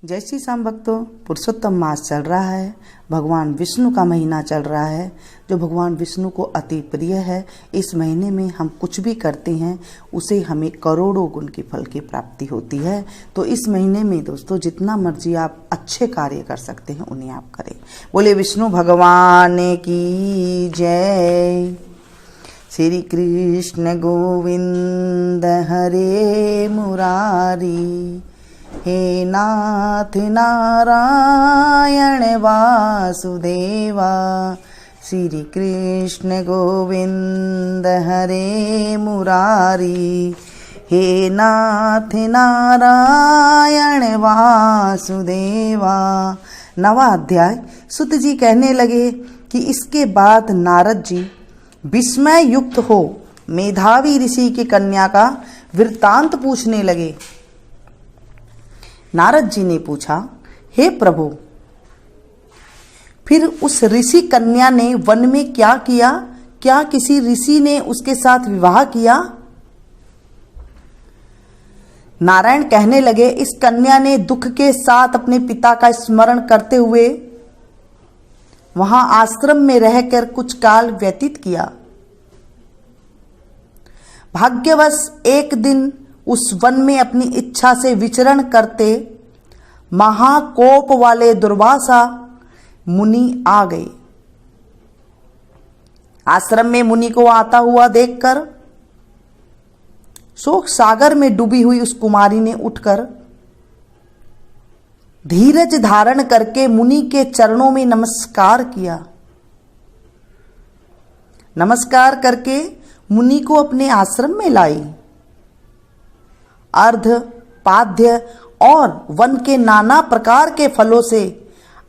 जय श्री श्याम भक्तों, पुरुषोत्तम मास चल रहा है। भगवान विष्णु का महीना चल रहा है, जो भगवान विष्णु को अति प्रिय है। इस महीने में हम कुछ भी करते हैं उसे हमें करोड़ों गुण के फल की प्राप्ति होती है। तो इस महीने में दोस्तों जितना मर्जी आप अच्छे कार्य कर सकते हैं उन्हें आप करें। बोले विष्णु भगवान की जय। श्री कृष्ण गोविंद हरे मुरारी, हे नाथ नारायण वासुदेवा। श्री कृष्ण गोविंद हरे मुरारी, हे नाथ नारायण वासुदेवा। नवा अध्याय। सुत जी कहने लगे कि इसके बाद नारद जी विस्मय युक्त हो मेधावी ऋषि की कन्या का वृत्तांत पूछने लगे। नारद जी ने पूछा, हे प्रभु, फिर उस ऋषि कन्या ने वन में क्या किया? क्या किसी ऋषि ने उसके साथ विवाह किया? नारायण कहने लगे, इस कन्या ने दुख के साथ अपने पिता का स्मरण करते हुए वहां आश्रम में रहकर कुछ काल व्यतीत किया। भाग्यवश एक दिन उस वन में अपनी इच्छा से विचरण करते महाकोप वाले दुर्वासा मुनि आ गए। आश्रम में मुनि को आता हुआ देखकर शोक सागर में डूबी हुई उस कुमारी ने उठकर धीरज धारण करके मुनि के चरणों में नमस्कार किया। नमस्कार करके मुनि को अपने आश्रम में लाई। अर्ध पाद्य और वन के नाना प्रकार के फलों से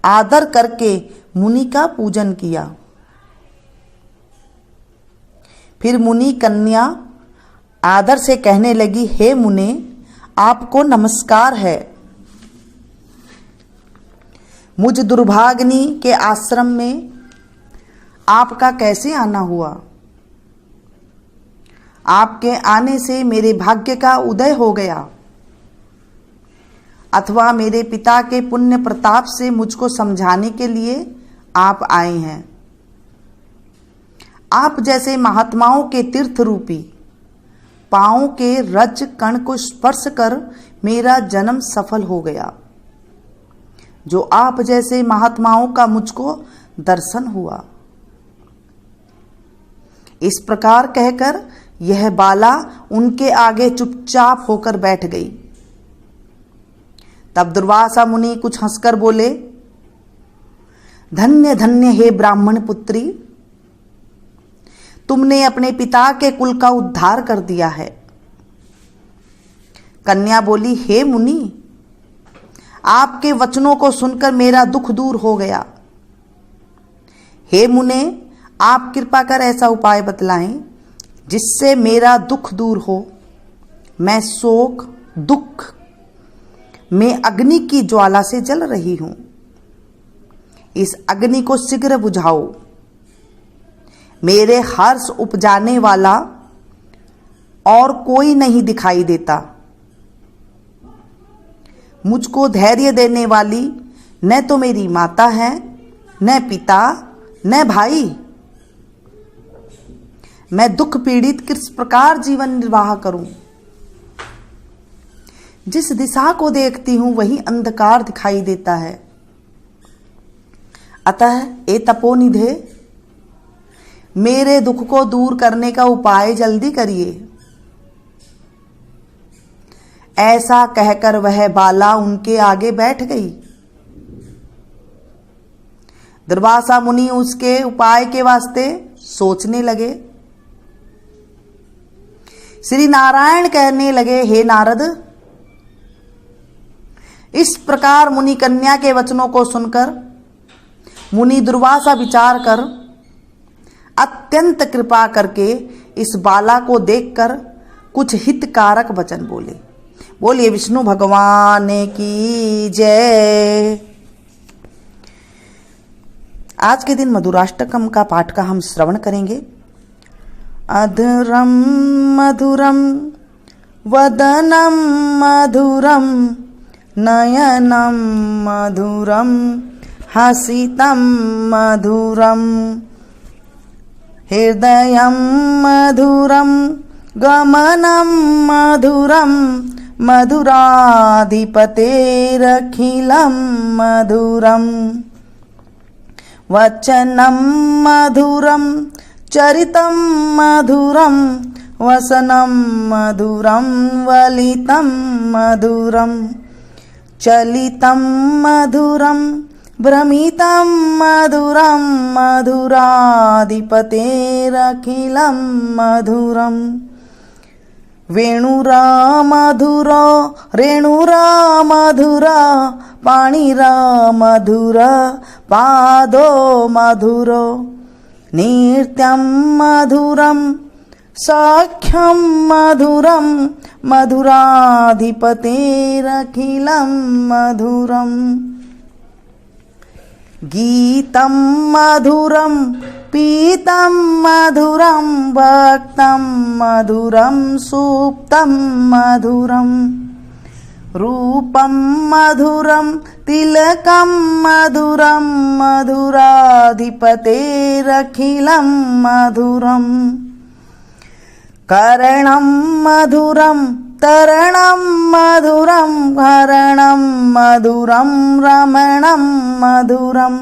आदर करके मुनि का पूजन किया। फिर मुनि कन्या आदर से कहने लगी, हे मुने, आपको नमस्कार है। मुझ दुर्भाग्नि के आश्रम में आपका कैसे आना हुआ? आपके आने से मेरे भाग्य का उदय हो गया, अथवा मेरे पिता के पुण्य प्रताप से मुझको समझाने के लिए आप आए हैं। आप जैसे महात्माओं के तीर्थ रूपी पांवों के रज कण को स्पर्श कर मेरा जन्म सफल हो गया। जो आप जैसे महात्माओं का मुझको दर्शन हुआ। इस प्रकार कहकर यह बाला उनके आगे चुपचाप होकर बैठ गई। तब दुर्वासा मुनि कुछ हंसकर बोले, धन्य धन्य हे ब्राह्मण पुत्री, तुमने अपने पिता के कुल का उद्धार कर दिया है। कन्या बोली, हे मुनि, आपके वचनों को सुनकर मेरा दुख दूर हो गया। हे मुने, आप कृपा कर ऐसा उपाय बतलाएं जिससे मेरा दुख दूर हो। मैं शोक दुख में अग्नि की ज्वाला से जल रही हूं। इस अग्नि को शीघ्र बुझाओ। मेरे हर्ष उपजाने वाला और कोई नहीं दिखाई देता। मुझको धैर्य देने वाली न तो मेरी माता है, न पिता, न भाई। मैं दुख पीड़ित किस प्रकार जीवन निर्वाह करूं? जिस दिशा को देखती हूं वही अंधकार दिखाई देता है। अतः ए तपोनिधे, मेरे दुख को दूर करने का उपाय जल्दी करिए। ऐसा कहकर वह बाला उनके आगे बैठ गई। दुर्वासा मुनि उसके उपाय के वास्ते सोचने लगे। श्री नारायण कहने लगे, हे नारद, इस प्रकार मुनि कन्या के वचनों को सुनकर मुनि दुर्वासा विचार कर अत्यंत कृपा करके इस बाला को देखकर कुछ हितकारक वचन बोले। बोलिए विष्णु भगवान की जय। आज के दिन मधुराष्टकम का पाठ का हम श्रवण करेंगे। अधरम मधुरम वदनम मधुरम नयनं मधुरं हसितं मधुरं हृदयं मधुरं गमनं मधुरं मधुराधिपतेरखिलं मधुरं वचनं मधुरं चरितं मधुरं वसनं मधुरं वलितं मधुरं चलितं मधुरं भ्रमितं मधुरं मधुराधिपतेरखिलं मधुरं वेणुरा मधुरा रेणुरा मधुरा पाणिरा मधुरा पादो मधुरो नृत्यं मधुरं साख्यं मधुरं मधुराधिपतेरखिलं मधुरं गीतं मधुरं पीतं मधुरं भक्तं मधुरं सुप्तं मधुरं रूपं मधुरं तिलकं मधुरं मधुराधिपतेरखिलं मधुरं करणं मधुरं तरणं मधुरं हरणं मधुरं रमणं मधुरं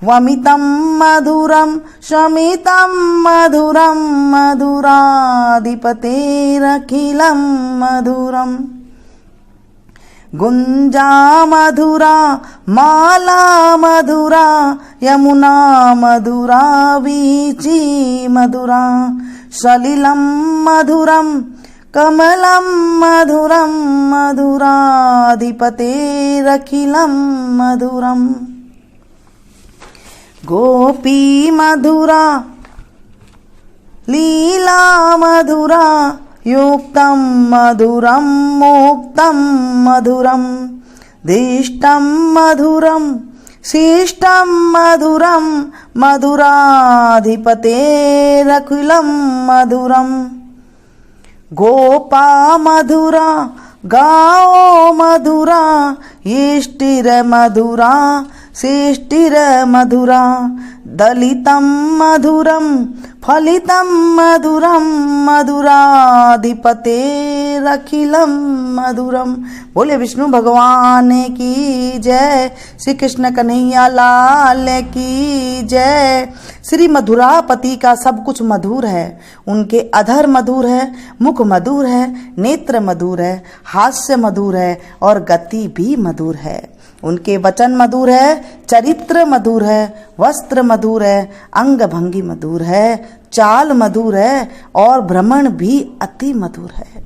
वमितं मधुरं शमितं मधुरं मधुराधिपतेरखिलं मधुरं गुंजा मधुरा माला मधुरा यमुना मधुरा वीची मधुरा सलिलं मधुरं कमलं मधुरं मधुराधिपतेरखिलं मधुरं गोपी मधुरा लीला मधुरा युक्तं मधुरं मुक्तं मधुरं दिष्टं मधुरं शिष्टं मधुरं मधुराधिपतेरखिलं मधुरं गोपा मधुरा गाओ मधुरा यष्टिर मधुरा शिष्टिर मधुरा दलितं मधुरं फलितं मधुरं मधुराधिपतेरखिलं मधुरं। बोले विष्णु भगवान की जय, श्री कृष्ण कन्हैया लाल की जय। श्री मधुरापति का सब कुछ मधुर है। उनके अधर मधुर है, मुख मधुर है, नेत्र मधुर है, हास्य मधुर है और गति भी मधुर है। उनके वचन मधुर है, चरित्र मधुर है, वस्त्र मधुर है, अंग भंगी मधुर है, चाल मधुर है और भ्रमण भी अति मधुर है।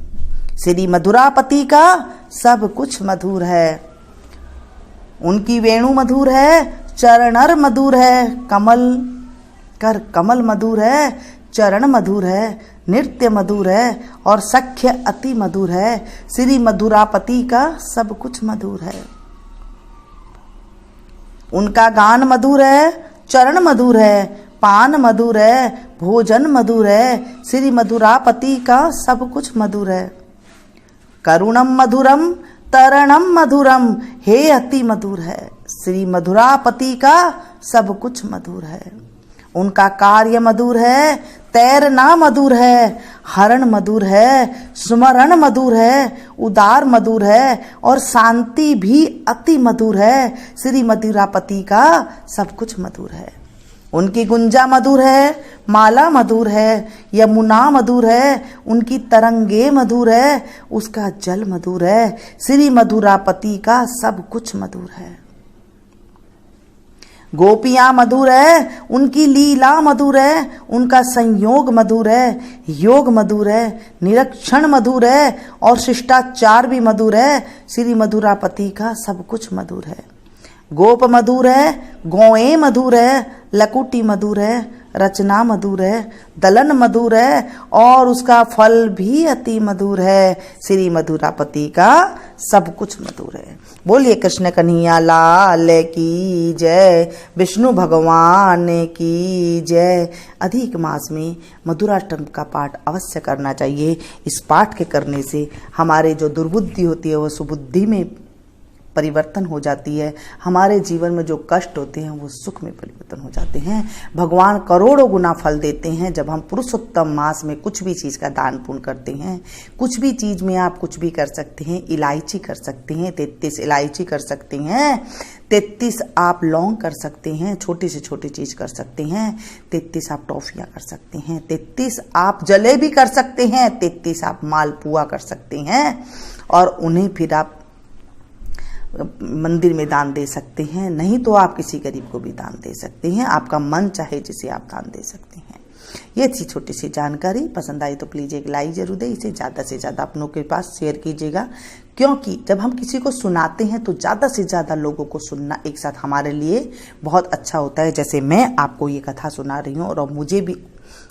श्री मधुरापति का सब कुछ मधुर है। उनकी वेणु मधुर है, चरणर मधुर है, कमल मधुर है, चरण मधुर है, नृत्य मधुर है और सख्य अति मधुर है। श्री मधुरापति का सब कुछ मधुर है। उनका गान मधुर है, चरण मधुर है, पान मधुर है, भोजन मधुर है। श्री मधुरापति का सब कुछ मधुर है। करुणम मधुरम तरणम मधुरम हे अति मधुर है। श्री मधुरापति का सब कुछ मधुर है। उनका कार्य मधुर है, तैरना मधुर है, हरण मधुर है, स्मरण मधुर है, उदार मधुर है और शांति भी अति मधुर है। श्री मधुरापति का सब कुछ मधुर है। उनकी गुंजा मधुर है, माला मधुर है, यमुना मधुर है, उनकी तरंगे मधुर है, उसका जल मधुर है। श्री मधुरापति का सब कुछ मधुर है। गोपियां मधुर है, उनकी लीला मधुर है, उनका संयोग मधुर है, योग मधुर है, निरीक्षण मधुर है और शिष्टाचार भी मधुर है। श्री मधुरापति का सब कुछ मधुर है। गोप मधुर है, गौएं मधुर है, लकुटी मधुर है, रचना मधुर है, दलन मधुर है और उसका फल भी अति मधुर है। श्री मधुरापति का सब कुछ मधुर है। बोलिए कृष्ण कन्हैया लाल की जय, विष्णु भगवान की जय। अधिक मास में मधुराष्टम का पाठ अवश्य करना चाहिए। इस पाठ के करने से हमारे जो दुर्बुद्धि होती है वह सुबुद्धि में परिवर्तन हो जाती है। हमारे जीवन में जो कष्ट होते हैं वो सुख में परिवर्तन हो जाते हैं। भगवान करोड़ों गुना फल देते हैं जब हम पुरुषोत्तम मास में कुछ भी चीज़ का दान पुण्य करते हैं। कुछ भी चीज़ में आप कुछ भी कर सकते हैं। इलायची कर सकते हैं, 33 इलायची कर सकते हैं, 33 आप लौंग कर सकते हैं, छोटी से छोटी चीज़ कर सकते हैं, 33 आप टॉफियाँ कर सकते हैं, 33 आप जलेबी कर सकते हैं, 33 आप मालपुआ कर सकते हैं और उन्हें फिर आप मंदिर में दान दे सकते हैं। नहीं तो आप किसी गरीब को भी दान दे सकते हैं। आपका मन चाहे जिसे आप दान दे सकते हैं। ये थी छोटी सी जानकारी। पसंद आई तो प्लीज़ एक लाइक जरूर दें। इसे ज़्यादा से ज़्यादा अपनों के पास शेयर कीजिएगा, क्योंकि जब हम किसी को सुनाते हैं तो ज़्यादा से ज़्यादा लोगों को सुनना एक साथ हमारे लिए बहुत अच्छा होता है। जैसे मैं आपको ये कथा सुना रही हूँ और मुझे भी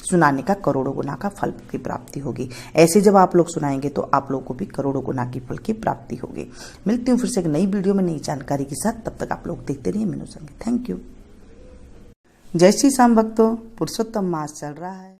सुनाने का करोड़ों गुना का फल की प्राप्ति होगी। ऐसे जब आप लोग सुनाएंगे तो आप लोगों को भी करोड़ों गुना की फल की प्राप्ति होगी। मिलती हूँ फिर से एक नई वीडियो में नई जानकारी के साथ। तब तक आप लोग देखते रहिए मीनू संगे। Thank you. जय श्री श्याम भक्तों, पुरुषोत्तम मास चल रहा है।